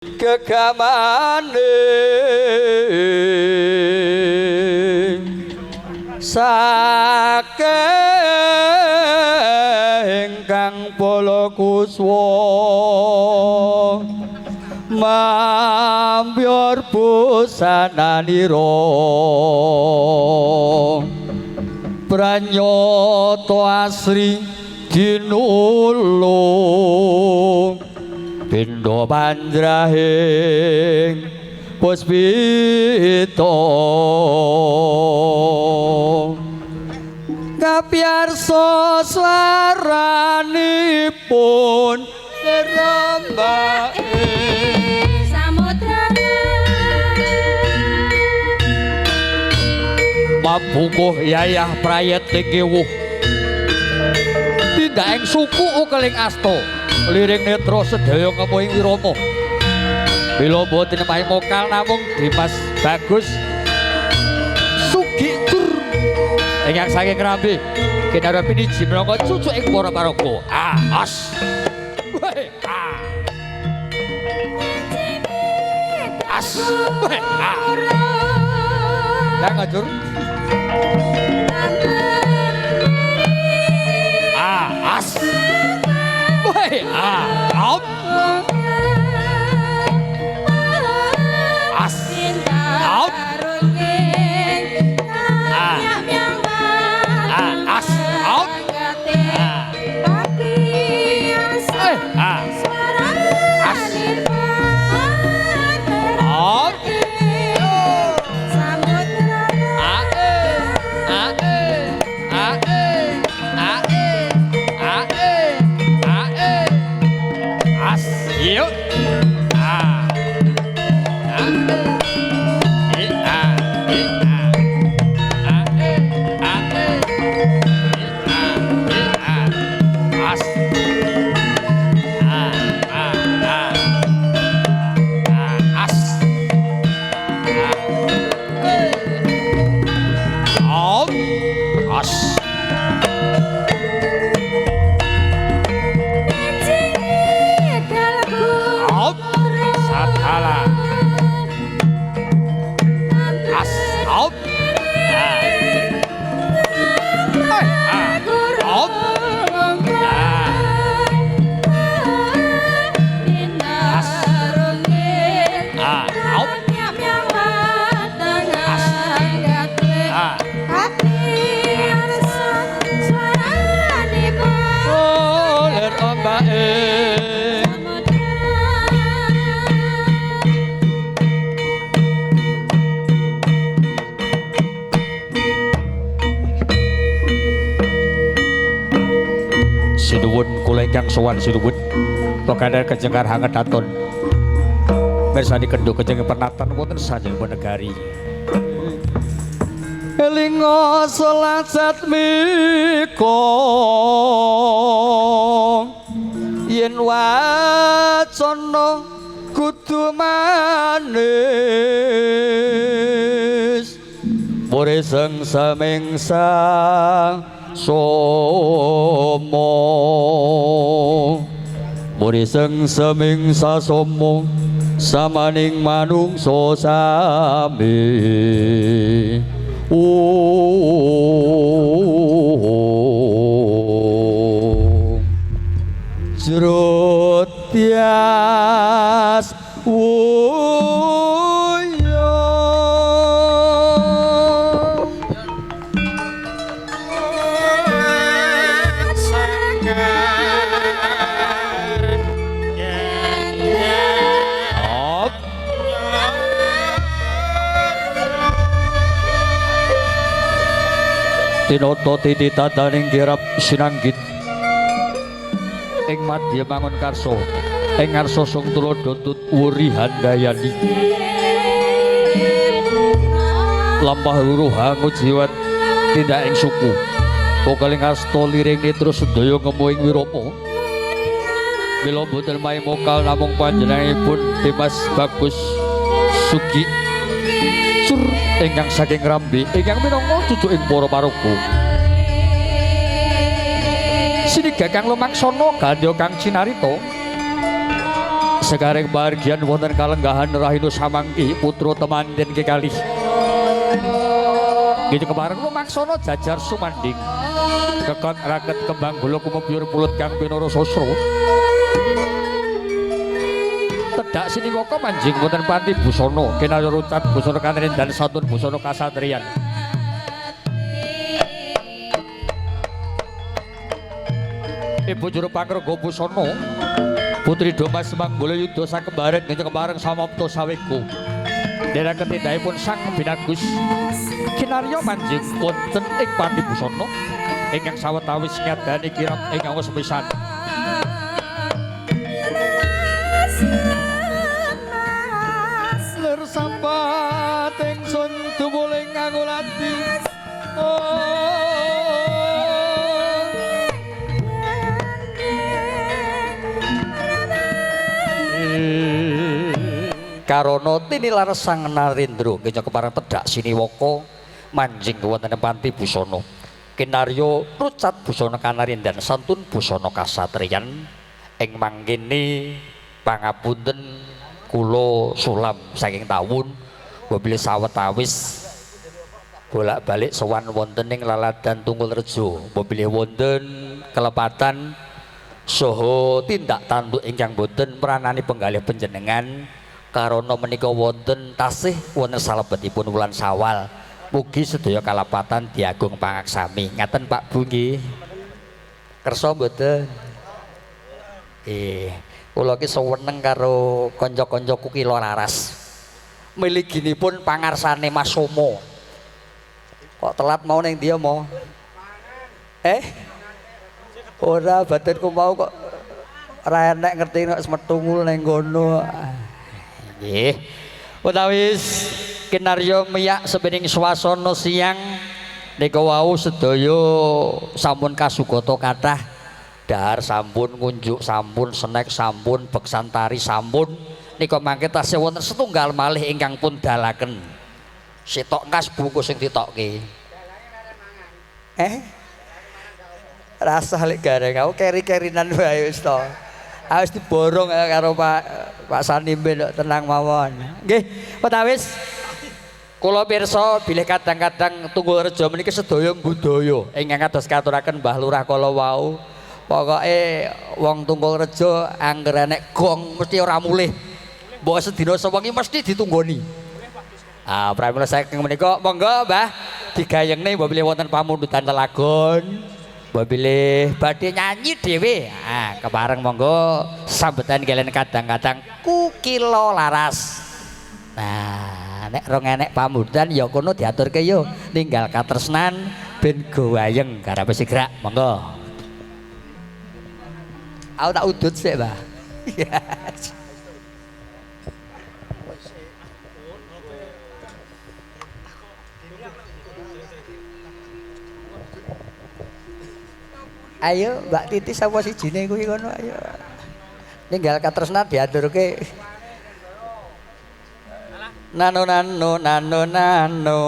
kegamane saking kang polokuswa mambior busananira pranyoto asri dinulung pindha panjrahing puspita kapiyarsa swaranipun rembake mabungkuh yayah prayet tinggiwuh tindak ing suku keling asta liring netra sedaya ngemuing wirama bila boten mahi mokal namung Dimas Bagus Sugitur ingkang saking Ngrambi kinarep niji menangka cucuk ing para paraga as as Lah ngajur as out as out as out Kang sowan sinuwun pekadar kejengkar hanget aton mirsani kendho kejeng pernatan wonten sanjengipun negari elinga salat mika yen wacana kudu manis pore seng samengsa somo muri seng semingsa somo samaning manungsa sami jero tias tinoto titi tataning kirap sinanggit ing madya mangun karso ing ngarsa sung tulodo tut wuri handayani lampah luruh hangut jiwat tindak ing suku pokaling asta liring netra sedaya ngemuing wirama bila boten mahi mokal namung panjenenganipun Dimas Bagus Sugi ingkang saking Ngrambi ingkang minangka cucuking para paraga siniga kang lumaksana gandya kang cinarita Sekarang bahagian wonten kalenggahan Rahinu Samangki putra temanten kekalih. Gitu kemarin lumaksono jajar sumanding kekon raket kembang gula kumepyur pulut kang pinoro sosro tedak sini woko manjing wonten panti busono kinarya rucat busono kanrin dan santun busono kasatriyan. Ibu juru pangrega busono putri Domas Manggala Yudha sakembareng ngene kembareng samapta saweku dera ketindakipun sang binagus kinarya manjing wonten ing panti busana ingkang sawetawis nyadani kirap ingkang sepisan ler sampat ingsun tuwuling ngangulati Karono tinilar sang Narendra kenya kepareng tedak siniwaka manjing wonten panti busana kinarya rucat busana kanarin dan santun busana kasatriyan ing mangkene pangapunten kula sulam saking tawun wabile sawetawis bolak-balik sowan wonten ing Laladan Tungkulrejo wabile wonten kelepatan saha tindak tanduk ingkang boten pranani penggalih panjenengan karana menika wonten tasih wonten salebetipun wulan Sawal mugi sedaya kalapatan diagung pangaksami ngaten Pak Bu nggih kersa mboten kula ki seneng karo kanca-kancaku ki laras mliginipun pangarsane Mas Somo kok telat mau ning dia mau ora badanku mau kok ora enek ngerti nek metungul ning kono. Nggih. Utawis kinarya miyak sebening swasana siang nika wau sedaya sampun kasugata kathah dahar sampun ngunjuk sampun snack sampun beksan tari sampun nika mangke tasih wonten setunggal malih ingkang pun dalaken sitok kas buku sing ditokke rasa lek gareng aku keri-kerinan wae wis to harus diborong karo Pak Sanimben tenang mawon. Nggih, Patawis. Kula pirsa bilih kadang-kadang Tungkulrejo meniki sedaya budaya ingkang kados katuraken Mbah Lurah kala wau. Pokoke wong Tungkulrejo angger enek gong mesti ora mulih. Mbok sedina sewengi mesti ditunggoni. Pramila saking menika monggo Mbah digayengne mbok bilih wonten pamundutan lelagon. Mbok bilih badhe nyanyi dhewe. Kepareng monggo sambetan kalian kadang-kadang kukila laras. Nah, nek rong enek pamundutan ya kono diaturke yo ninggal katresnan ben gowayeng karepe sigrak monggo. Aku tak udut sik, Mbah. Ayo Mbak Titi sapa sijine kuwi kono ayo. Ninggal katresnan diaturke. Nano nano nano nano.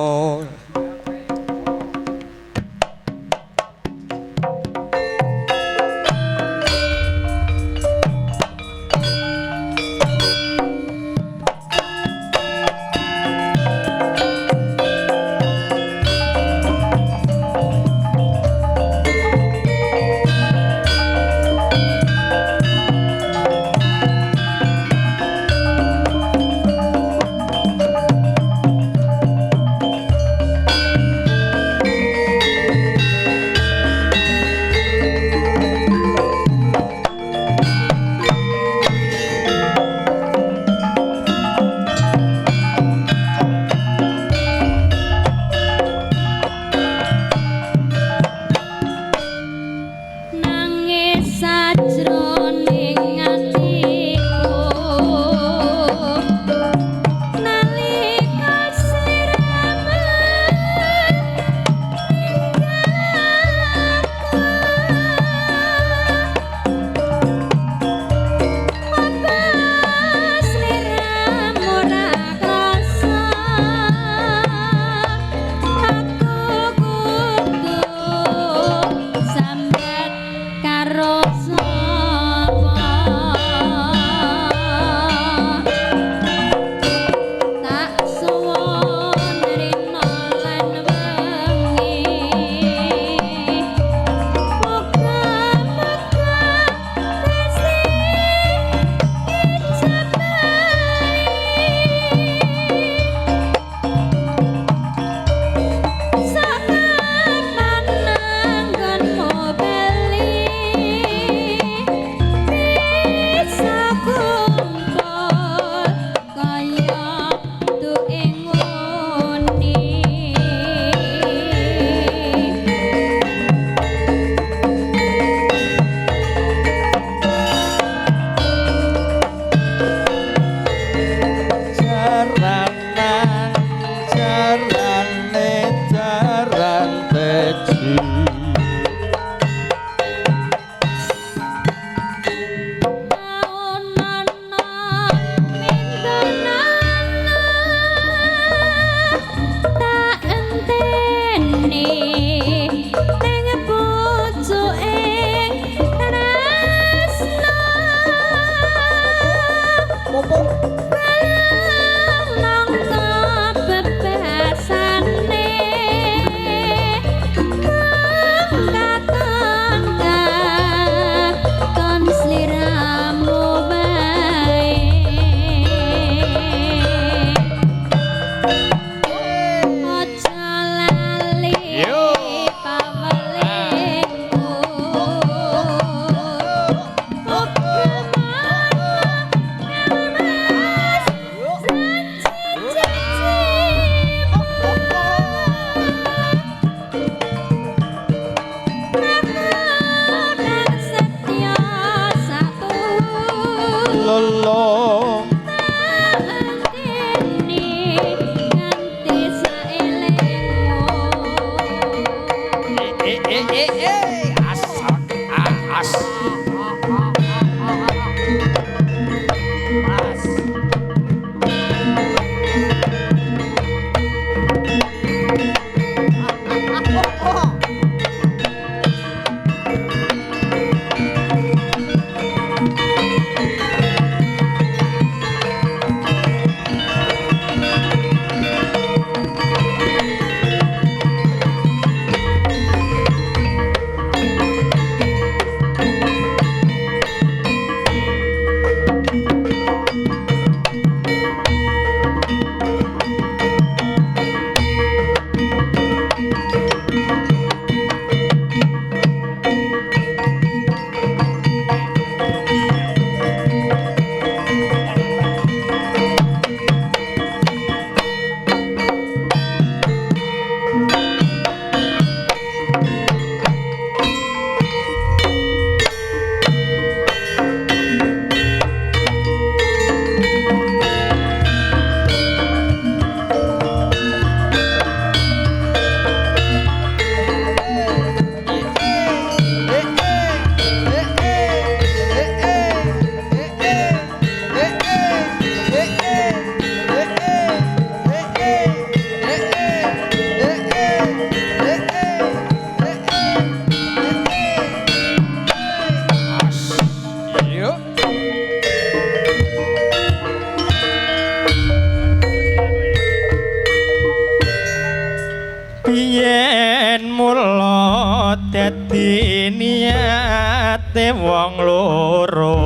yen mula dadi niate wong loro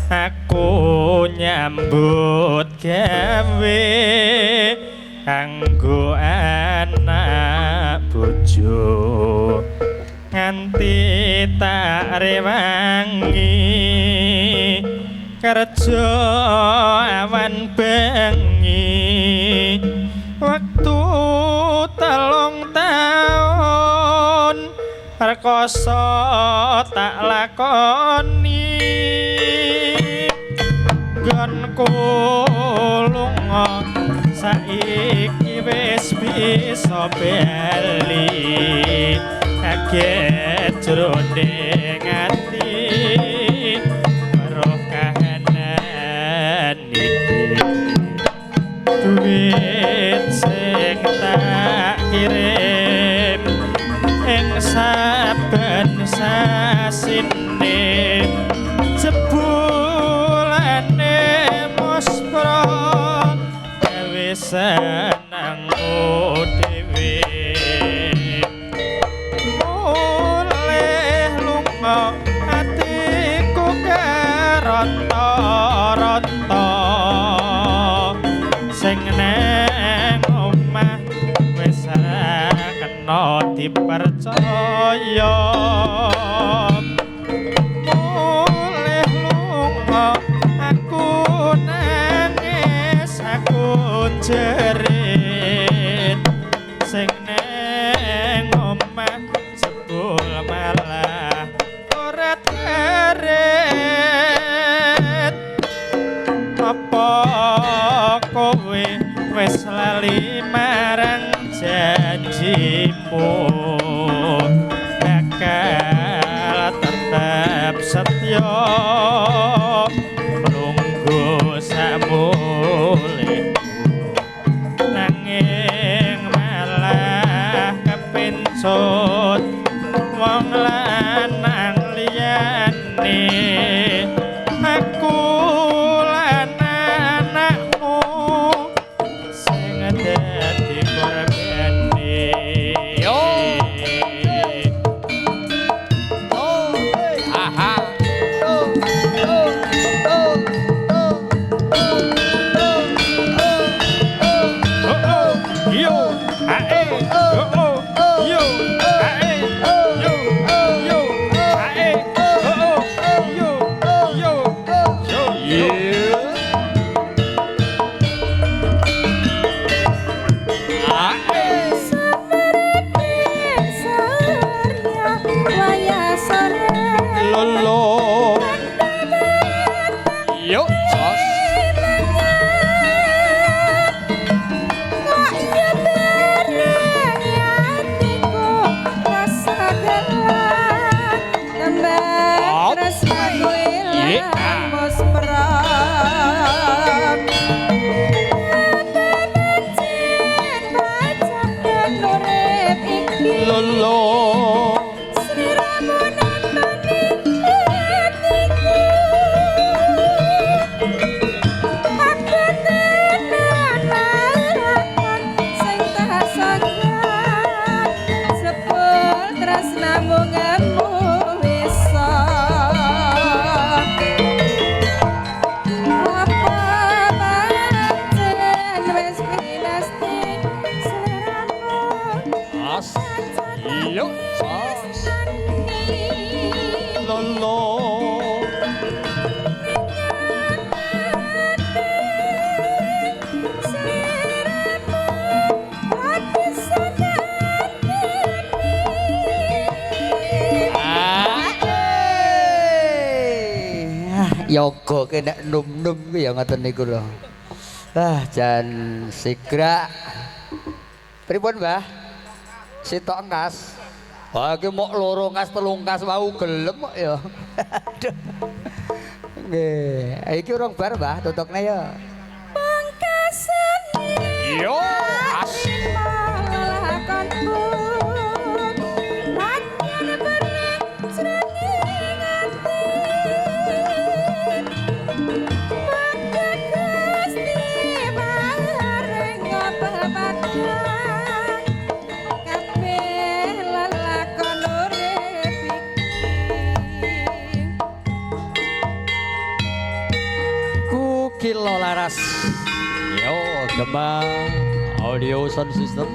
aku nyambut gawe kanggo anak bojo nganti tak rewangi kerja awan bengi waktu 3 taun rekoso tak lakoni gonku lunga saiki wis bisa bali kaget jroning ati weruh kahanan iki duit sing tak kirim ing saben sasine jebulane muspra gawe seneng dhewe oleh lunga atiku keronto-ronto sing nang omah wis ora kena dipercaya oleh lunga aku nangis aku jerit sing nang omah sebul malah ora terit apa kowe wis lali marang janjimu bakal tetap setya nunggu samulehmu nanging malah kepincut wong lanang liyane aku Yo, sos. Lolo. Yoga kena num-num ku ya ngoten niku lho. Jan sigra. Pripun, Mbah? Sitok ngas. Wah, iki mok loro ngas, telung ngas wau gelem kok ya. Aduh. Nggih, iki urung bar, Mbah, tutokne ya. Yo, asik. Kilo laras. Yo, Gema Audio Sound System.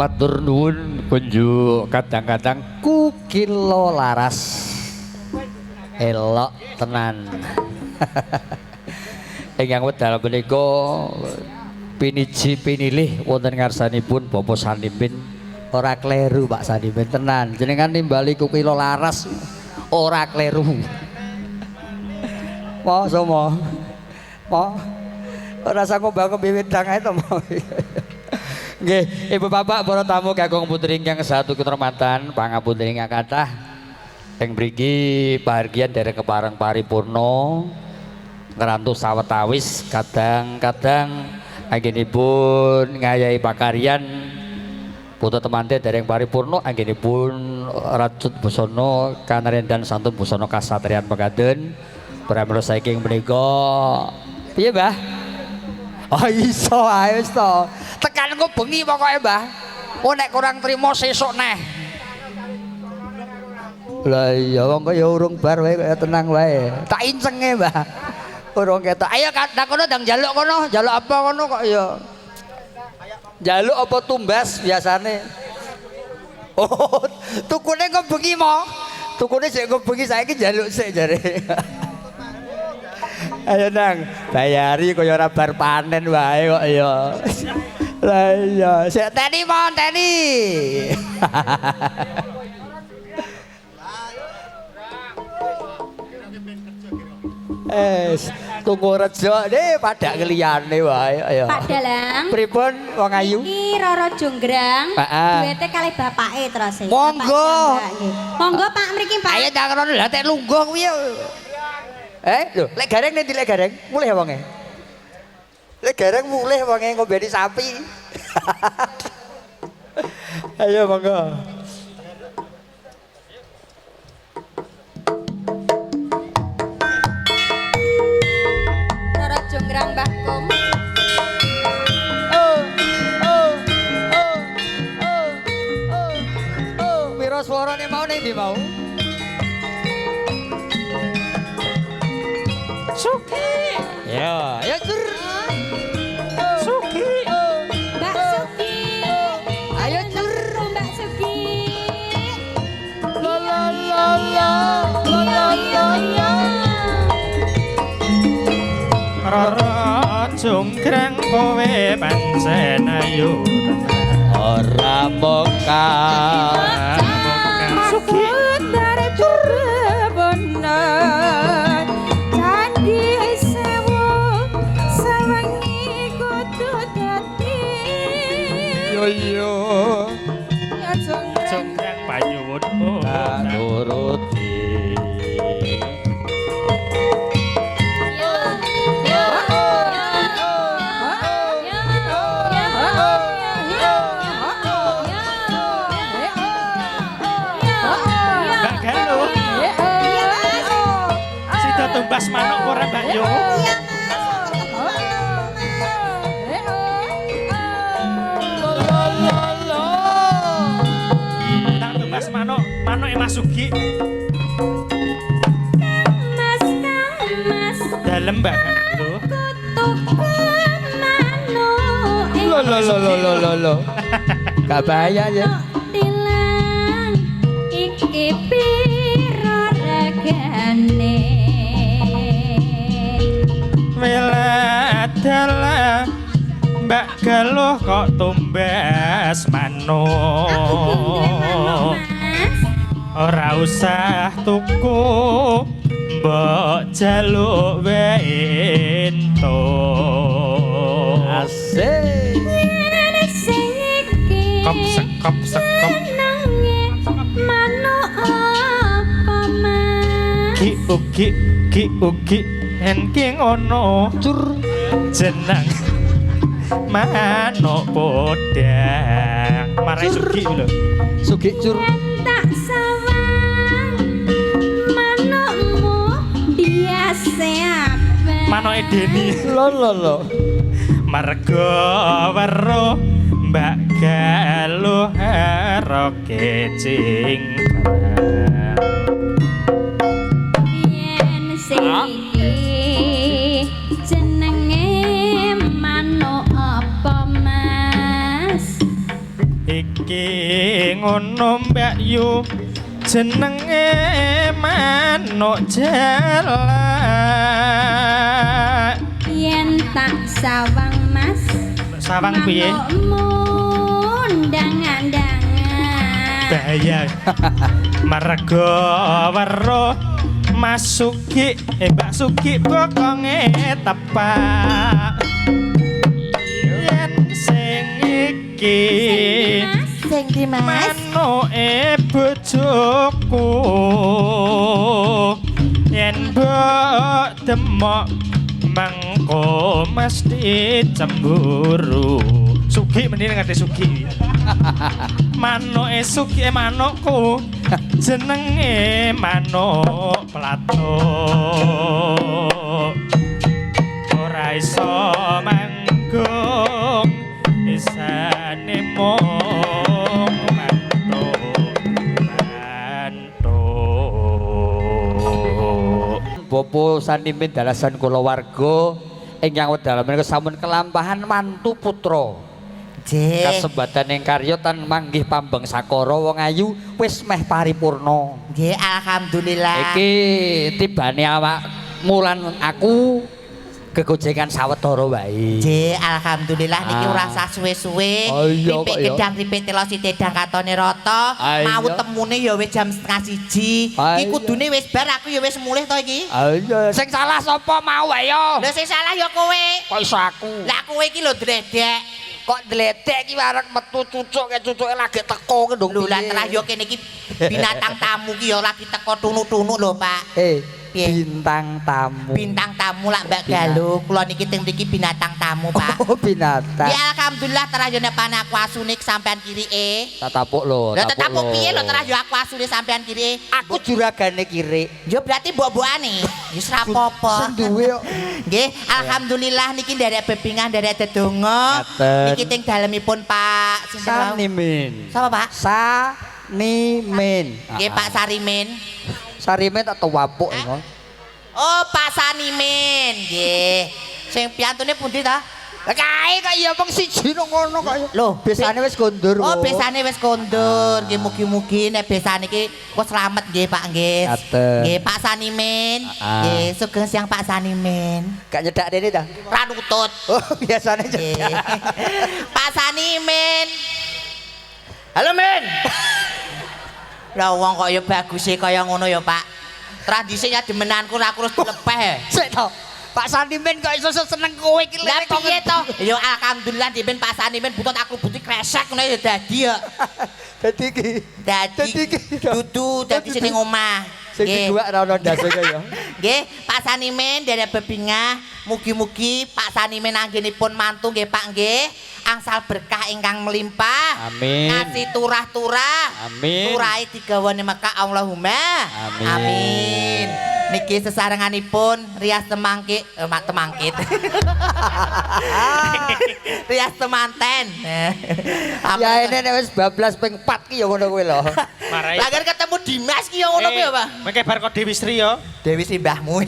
Matur nuwun kunjuk kadang-kadang kukilo laras elok tenan. Ingkang wedal menika piniji pinilih wonten ngarsanipun Bapak Sandimin ora kleru Pak Sandimin tenan. Jenengan nimbali kukilo laras ora kleru. Mo somo. Mo ora sanggup bangun bibit ae to mo. Nggih, Ibu Bapak para tamu kakung putri ingkang satu kehormatan pangapunten ingkang kathah. Ing mriki pahargyan dereng kepareng paripurna ngrantu sawetawis kadang-kadang anggenipun ngayahi pakaryan putra temante dereng paripurna anggenipun Racut Busana Kanarendan Santun Busana Kasatriyan Pegaden pramila saking menika piye Mbah? Oh iso ae wis to. Tekan engko bengi pokoke Mbah. Oh nek kurang trimo sesuk neh. Lah iya wong kaya urung bar wae kaya tenang wae. Tak incenge, Mbah. Urung ketok. Ayo ndak kono ndang njaluk kono. Njaluk apa kono kok ya. Njaluk apa tumbas biasane. Oh, tukune kok bengi mo. Tukune sik kok bengi saiki njaluk sik jare. Ayo nang, bayari kaya ora bar panen wae kok ya. Lah iya, sik teni mon, teni. Tunggu rejo deh pada keliyane wae ayo. Pak Dalang. Pripun wong ayu? Iki Roro Jonggrang. Heeh. Duwete kalih bapake terus. Monggo. Monggo Pak mriki Pak. Ayo tak rono lah tek lungguh kuwi. Lho, lek gareng nek lek gareng mulih wonge. Lek gareng mulih wonge ngombeni sapi. Ayo monggo. Roro Jonggrang Mbah Kum. Piro swarane mau ning ndi mau? Suki. Ya, ya jur. Suki. Mbak Suki. Ayo jur. Mbak Suki. La la la la. La la la la. Roro Jonggrang kowe pancen ayu tenan. Ora mokal. Suki. Dari bener-bener Candi sewu Sawangi kudu dadi Yo yo. Ya Jonggrang Jonggrang panyuwun Nuruti. Mbak Galuh. Sida tumbas manuk ora Mbak Yo? Tak tumbas manuk, manuke Mas Sugi. Mas Kamas Dalem Mbak Galuh. Lo. Gak bahaya ya. Tilang iki piro regane Weladalah Mbak Galuh kok tumbas manuk. Ora usah tuku mbok jaluk wae entuk. Asik. Kop sekop sekop Manuk apa mas ki ugi enking ono Cur. jeneng manuk podang marai Sugi lho. Sugih cur. tak sawang manukmu biasa apa Manuke Deni. Lo. Mergo weruh Mbak Galuh haroke cingkrang. yen sing iki jenenge manuk apa mas Iki ngono Mbak Yu jenenge manuk jalak. yen tak sawang mas Sawang piye? Undangan-undangan Bahaya. Mergo weruh Mas Sugi, Mbak Sugi bokonge tepak. Yen sing iki sing di mas manuke bojoku. Yen mbok demok mangko mesti cemburu. Sugi mending ngerti Sugi. Manuke Sugi manukku jenenge manuk pelatuk. Ora iso manggung isane bapa sanimin dalasan kula warga ingkang wedal menika sampun kelampahan mantu putra. Nggih. Kasembatan ing karya tan manggih pambeng sakara wong ayu wis meh paripurna. Nggih, alhamdulillah. Iki tibane awak mulan aku gegojengan sawetara wae. Nggih, alhamdulillah niki ora usah suwe-suwe. Oh iya, Ripik kok ya. gedang ripik telo sithik katone rata. Ah, iya. Mau temune ya wis jam 12:30. Ah, Iki iya. kudune wis bar aku ya wis mulih to iki. Ayo, sing salah sapa mau wae yo. Lah sing salah ya kowe. Kok iso aku? Lah kowe iki lho dredek. Kok dledek iki warek metu cucuke lagi teko ki ndung. Lho lah terah yo kene iki binatang tamu ki ya lagi teko tunu-tunu lho, Pak. Piye? Bintang tamu. Bintang tamu lah Mbak Galuh. Kula niki teng mriki binatang tamu, Pak. Oh, binatang. Ya alhamdulillah terah yo nek pane aku asune sampean kirike. Tak tapuk lho. Lah tetapuk piye lho terah yo aku asune sampean kirike. Aku juragane kiri. Yo berarti mbok-mbokane. Wis ra apa-apa. Sing duwe kok. Nggih, alhamdulillah niki nderek bebingan nderek dedonga. Ngaten. Niki teng dalemipun Pak sinten wau? Sanimin. Sapa Pak? Sanimin. Nggih Pak Sarimin. Sarimin tak tuwapuk ngono. Oh, Pak Sanimin. Nggih. Sing piantune pundi ta? Lah kae kok ya wong siji nang ngono kok ya. Loh, Besane wis kondur. Oh, kok. besane wis kondur. Nggih mugi-mugi nek besane iki kok slamet nggih Pak nggih. Ngaten. Nggih Pak Sanimin. Ah. Nggih, sugeng siang Pak Sanimin. Gak nyedak dene ta? Ra nutut. Oh, biasane Nggih. nyedak. Pak Sanimin. Halo, Min. Lah wong kok ya bagus e kaya ngono ya, Pak. Tradisinya demenanku ra kurus dilepeh. Sik to. Pak Sanimin kok iso seneng kowe iki Lah piye to? Ya alhamdulillah diben Pak Sanimin butut aku butuh kresek ngono ya dadi ya. Dadi iki. Dadi iki. dudu dadi sing ning omah. Sing kedua ora ono ndase kaya. Nggih, Pak Sanimin dari bebingah, mugi-mugi Pak Sanimin anggenipun mantu nggih Pak nggih, angsal berkah ingkang melimpah. Amin. Ngasih turah-turah. Amin. Turahe digawane Mekah Allahumma. Amin. Amin. Niki sesarenganipun rias temangkit, mak temangkit. Rias temanten. Ya ini nek wis bablas ping 4 ki ya ngono kuwi lho. Marai. Lagar ketemu Dimas ki ya ngono kuwi ya, Pak. Mengke bar kok Dewi Sri ya. Dewi si mbahmu.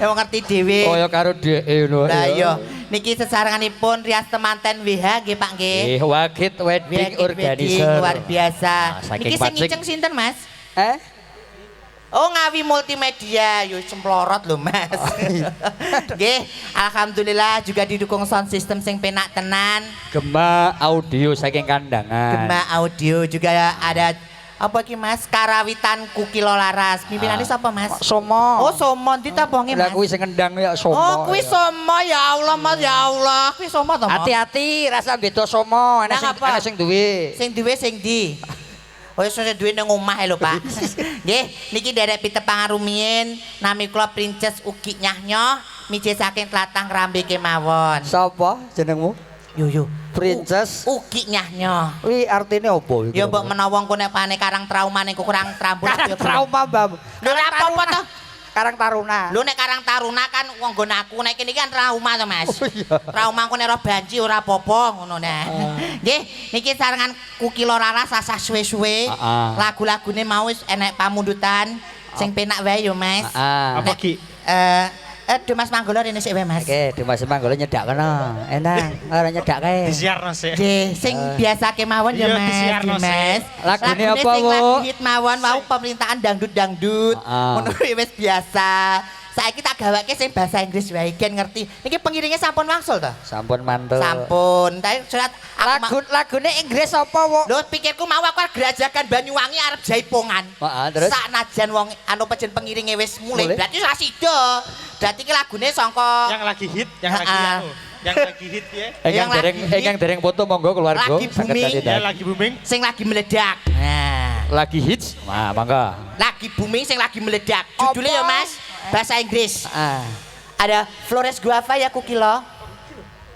Emang ngerti dhewe. Kaya karo dhek ngono. Lah iya, niki sesarenganipun rias temanten WH nggih Pak nggih. Wagit Wedding Wedding Organizer. luar biasa. Ah, saking Niki sing Pacing. ngiceng sinten Mas? Oh, Oh Ngawi Multimedia, yo semplorot lho Mas. Nggih, alhamdulillah juga didukung sound system sing penak tenan. Gema audio saking kandangan. Gema audio juga ada apa ki Mas? Karawitan Kukilo Laras. Pimpinane sapa Mas? Somo. Oh Somo ndi ta bonge Lah Mas? kuwi sing ngendang ya Somo. Oh kuwi Somo ya Allah Mas ya Allah. Kuwi Somo to Mas? Hati-hati rasa beda Somo, ana Nang sing apa? ana sing duwe. Sing duwe sing ndi? Oh iso duwe nang omah lho Pak. Nggih, niki derek pitepang rumiyin nami kula Princess Ugi Nyahnyo mije saking Tlatang Rambe kemawon. Sapa jenengmu? Yo Princess. Ugi Nyahnyo. Kuwi artine opo iki? Ya mbok menawa engko nek pane karang trauma ning kurang trambut. Karang trauma, Mbak. Lho ora apa-apa to. Karang Taruna. Lho nek Karang Taruna kan wong nggon aku nek kene iki kan trauma to Mas. Oh, iya. Trauma engko nek ora banci ora apa-apa ngono nah. Nggih, niki sarengan Kukilo Laras rasa suwe-suwe. Lagu-lagune mau wis enek pamundutan sing penak wae yo Mas. Apa Ki? Mas Manggolo rene sik wae Mas. Oke, Dimas Manggolo nyedak kono. Enak, ora nyedak kae. Disiarno sih. Nggih, sing biasa kemawon ya Iya, Mas. disiarno nggih, Mas. Lagune apa, sing Bu? lagu hit mawon wau pemerintahan dangdut-dangdut. Ngono kuwi wis biasa. Saiki tak gawake sing bahasa Inggris wae gen ngerti. Niki pengiringnya sampun wangsul to? Sampun mantul. Sampun. Tapi surat Lagune Inggris apa, Wo? Lho pikirku mau aku arep gerajakan Banyuwangi arep jaipongan. Heeh, terus Saknajan wong anu pejen pengiringe wis mulai. Mulai? Berarti ora sida. Berarti ki lagune sangka Yang lagi hit, yang lagi Ha-ha. anu. Yang lagi hit ya. Yang Engkang dereng foto monggo keluarga. Lagi saged booming. kandidat. Ya lagi booming. sing lagi meledak. Nah, Lagi hits. Nah, mangga. lagi booming sing lagi meledak. Judulnya ya Mas, bahasa Inggris. Ah. Ada Flores Guava ya Kukilo.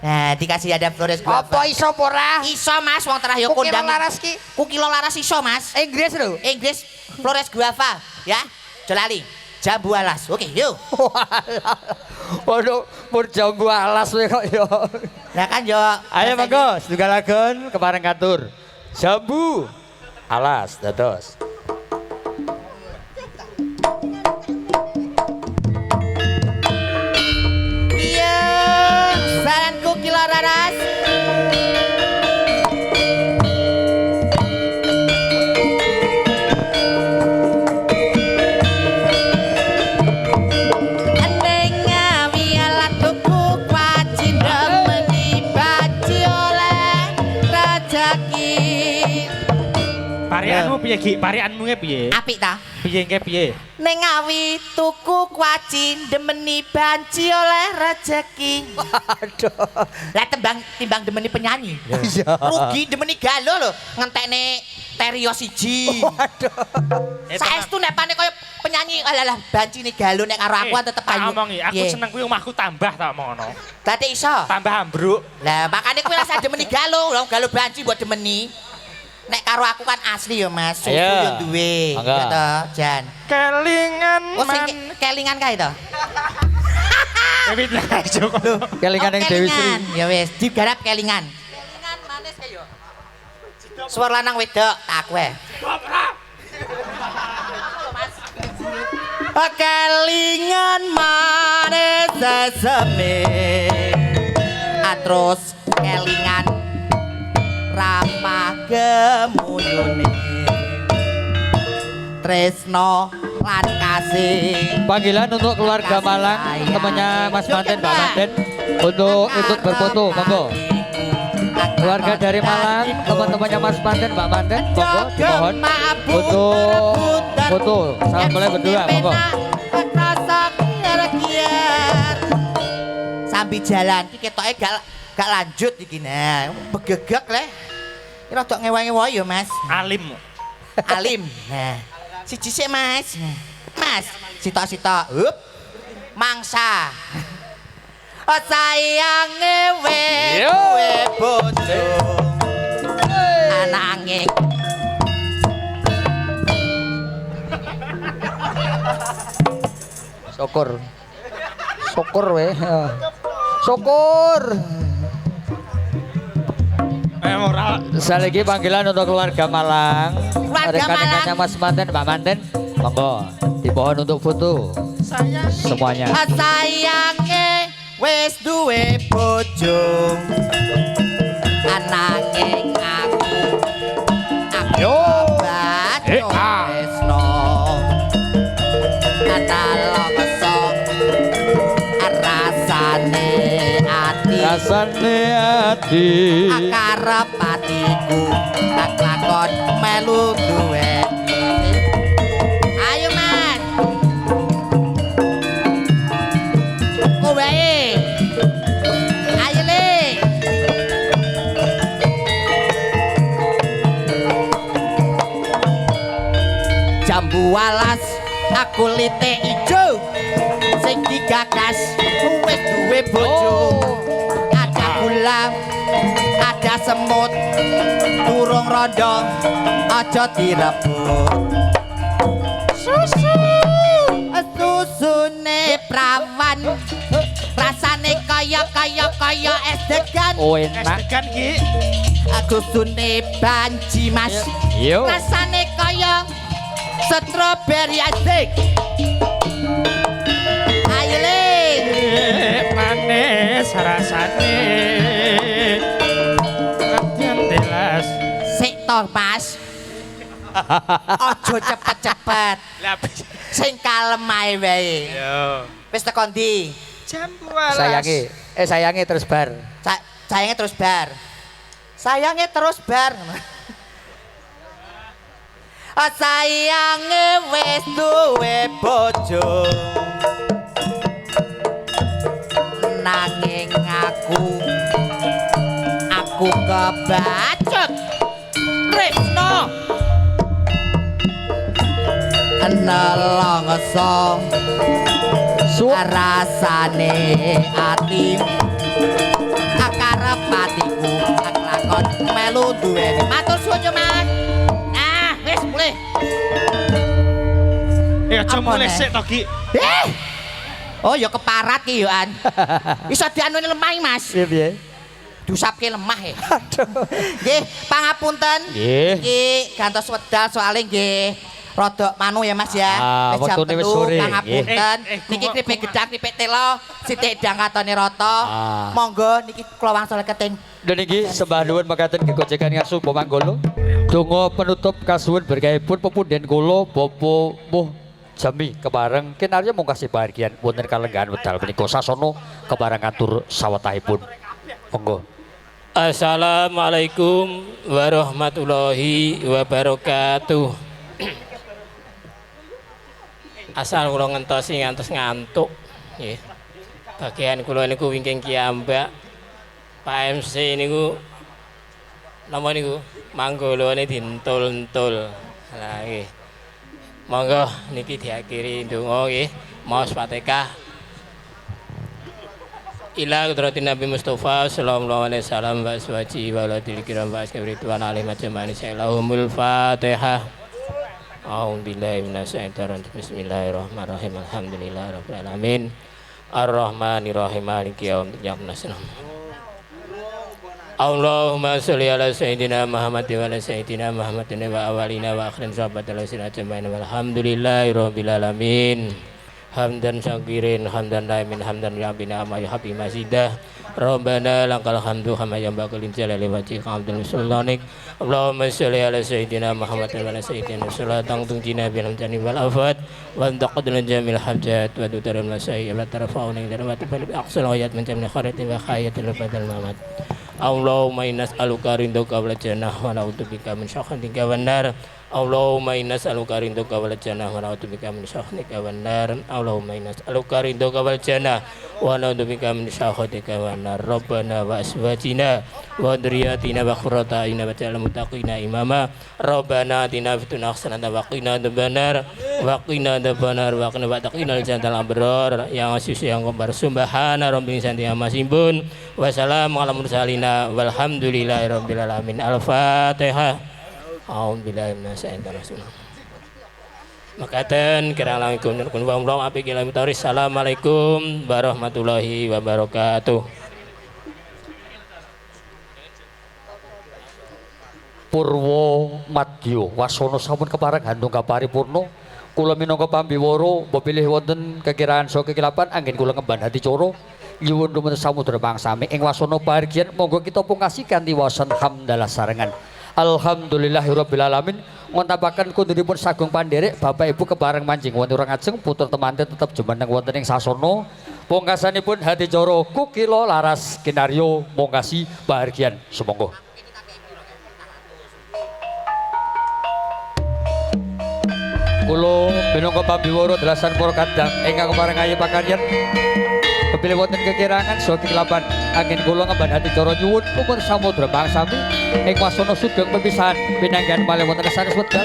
Nah, dikasih ada Flores Guava. Apa iso apa ora? Iso Mas, wong terah yo Kukilo kondang. Laras ki. Kukilo Laras iso Mas. Inggris lho. Inggris Flores Guava, ya. Jolali. Jambu alas. Oke, yuk. Waduh, pur jambu alas kowe kok yo. Lah kan yo. Ayo monggo, setungalaken kepareng katur. Jambu alas dados. piye Ki? Parianmu e piye? Apik ta? Piye engke piye? Ning ngawi tuku kuaci demeni banci oleh rezeki. Aduh. Lah timbang demeni penyanyi. Iya. Rugi demeni galo lho, ngentekne Terio siji. Waduh. Saestu nek pane koyo penyanyi alah banci nih galo nek karo aku tetep tak ayu. omongi, aku Piye? seneng kuwi omahku tambah tak omong ngono. Dadi iso. Tambah ambruk. Lah makane kuwi rasa demeni galo, lho galo banci mbok demeni. Nek karo aku kan asli ya Mas, susu Ayo. yo duwe. Mangga. Ya toh, Jan. Kelingan Oh sing man. kelingan kae to. Tapi lah Joko. Kelingan yang Dewi Sri. Kelingan. Ya wis, digarap kelingan. Kelingan manis kae yo. Suara lanang wedok, tak kowe. Kelingan manis seseme. Terus kelingan ramah gemuyune. Tresno lan kasih. Panggilan untuk keluarga Malang, temannya Mas Manten, Mbak Manten, untuk ikut berfoto, monggo. Keluarga dari Malang, teman-temannya Mas Manten, Mbak Manten, monggo dimohon untuk foto. Salam boleh berdua, monggo. Sambil jalan iki ketoke gak lanjut iki nah. Begegek le. Iki rada ngewa-ngewa ya, Mas. Alim. Alim. Nah. Siji sik, Mas. Mas, sitok-sitok. Hup. Mangsa. Oh sayange kowe bojo. Ananging Syukur. Syukur weh. Syukur. Moral. Sekali lagi panggilan untuk keluarga Malang. Keluarga Rekan-rekannya Mas Manten, Mbak Manten, monggo dimohon untuk foto. Semuanya. oh sayange wis duwe bojo. Ananging aku Yo. baca tresno. Analog song rasane ati. Rasane ati. Akarep atiku tak lakon melu duwe. Ayo Mas. Kowe. Ayo Le. Jambu alas aku lite ijo sing digagas wis duwe bojo. Ada gula, ada semut, durung rondo, aja direbut. Susune prawan, rasane kaya es degan. Oh Es enak. degan Ki. Susune banci Mas, Yo. rasane kaya strawberry asik. Ayo Le. Manis rasane. Latihan telas. Sik toh Mas. Aja cepet-cepet. Lah Sing kalem ae wae. yo. Wis teko ndi? Jambu alas. Sayangi terus bar. Sayange terus bar. Sayange terus bar. Oh sayange wis duwe bojo. Nanging aku kebacut. Tresno. Nelongso rasane ati akarep atiku lakon melu duweni matur suwun yo Mas. Ah wis mulih. Ya aja Apa mulai nih? sik to Ki. Oh ya keparat ki yo an. Iso dianune lemah iki, Mas. Piye piye? Diusapke lemah ya. Nggih, pangapunten. Nggih. Iki gantos wedal soalnya nggih rodok manu ya Mas ya. Ah, Wis jam wektune wis 3, sore, pangapunten. nggih. Niki kripik gedang, kripik telo, sithik dang katone rata. Ah. Monggo niki kula wangsul keting. Dan iki sembah nuwun mekaten kegojekan ngasu Pamanggolo. Donga penutup kasuwun berkahipun pepundhen kula Bapa Muh Jami kebareng kinarya mung kasih bahagian wonten kalenggahan wedal menika sasana kebareng atur sawetahipun. Monggo. Assalamualaikum warahmatullahi wabarakatuh. Asal kula ngentosi ngantos ngantuk nggih. Bagian kula niku wingking kiambak. Pak MC niku napa niku manggolone dintul-entul. Lah nggih. Monggo niki diakhiri ndonga nggih. Maos Fatihah. Ila kudratin Nabi Mustafa sallallahu alaihi wasallam wa aswaji wa aladil kiram wa askabirituan alaih majamani sayyidahumul Fatihah. A'udzubillahi minasyaitonir rajim. Bismillahirrahmanirrahim. Alhamdulillahi rabbil alamin. Ar-Rahmanirrahim. Maliki yaumiddin. Allahumma sholli ala sayyidina Muhammad wa ala sayyidina Muhammadin wa awalina wa akhirin sahabatil lasina ajmain. Walhamdulillahi rabbil alamin. Hamdan syakirin, hamdan laimin, hamdan yabina ama yuhabi masidah. Rabbana lakal hamdu kama yambaqil jalali wajhika abdul sultanik. Allahumma sholli ala sayyidina Muhammad wa ala sayyidina salatan tunjina bil hamdani wal afat wa taqaddal jamil hajat wa tutarul masai wa tarfa'una ila wa aqsal ayat min jamil kharati wa khayatil badal mamat. Allahumma inna nas'aluka ridhoka wal jannah wa na'udzubika min sakhatika wan nar. Allahumma inna nas'aluka ridhoka wal jannah wa na'udzubika min sakhatika wan nar. Allahumma inna nas'aluka ridhoka wal jannah wa na'udzubika min sakhatika wan nar. Rabbana wa azwajina wa dhurriyyatina wa qurrata a'yun waj'alna muttaqina imama. Rabbana atina fid dunya hasanatan wa qina adzabannar wa qina adzabannar wa qina wattaqina jannatal abrar. Yang asis yang kembar subhana rabbil izzati amma yasifun wa salamun alal mursalin walhamdulillahirabbil alamin. Al-Fatihah. A'udzubillahi minasyaitonir rajim. Makaten kirang langkung nyuwun wong apik kilometer. Assalamualaikum warahmatullahi wabarakatuh. Purwo Madya wasana sampun kepareng handung kaparipurna. Kula minangka pambiwara bepilih wonten kekiraan saha kekilapan anggen kula ngemban hati cara nyuwun dhumateng samudra pangsami ing wasana pahargyan monggo kita pungkasi kanthi wasan hamdalah sarengan. Alhamdulillahirabbil alamin. Ngontapaken kunduripun sagung pandherek Bapak Ibu kepareng manjing wonten urang ajeng putra temanten tetep jumeneng wonten ing sasana. Pungkasanipun hati cara kukila laras kinarya mungkasi pahargyan sumangga. Kula minangka pambiwara dalasan para kadang ingkang kepareng ayu pakaryan pepilih wonten kekirangan saha kekelapan angin kula ngemban hati cara nyuwun umur samudra pangsami ing wasana sugeng pepisahan pinanggihan malih wonten kesanes wedal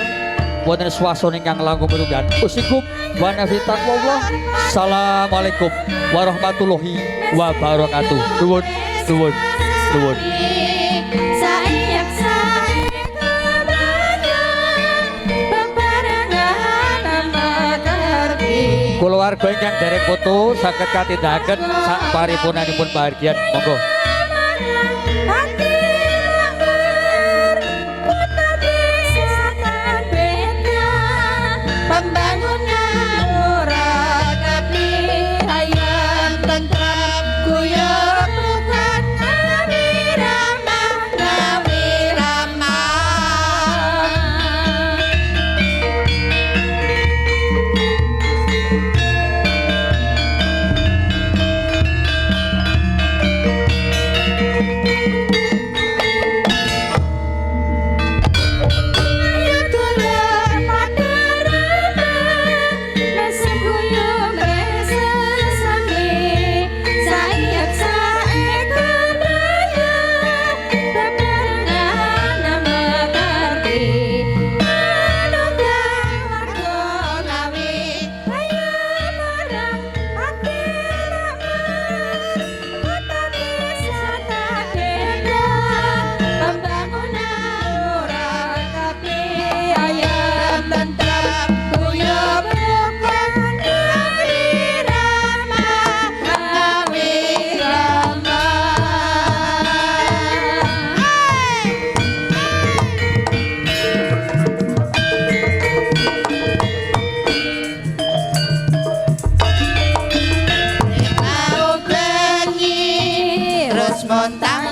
wonten swasana ingkang langkung mirunggan usikum wa nafitan wallah. Assalamualaikum warahmatullahi wabarakatuh. Nuwun nuwun nuwun. Kulawarga ingkang derek foto saged katindahaken sak paripurnanipun pahargyan monggo. Montang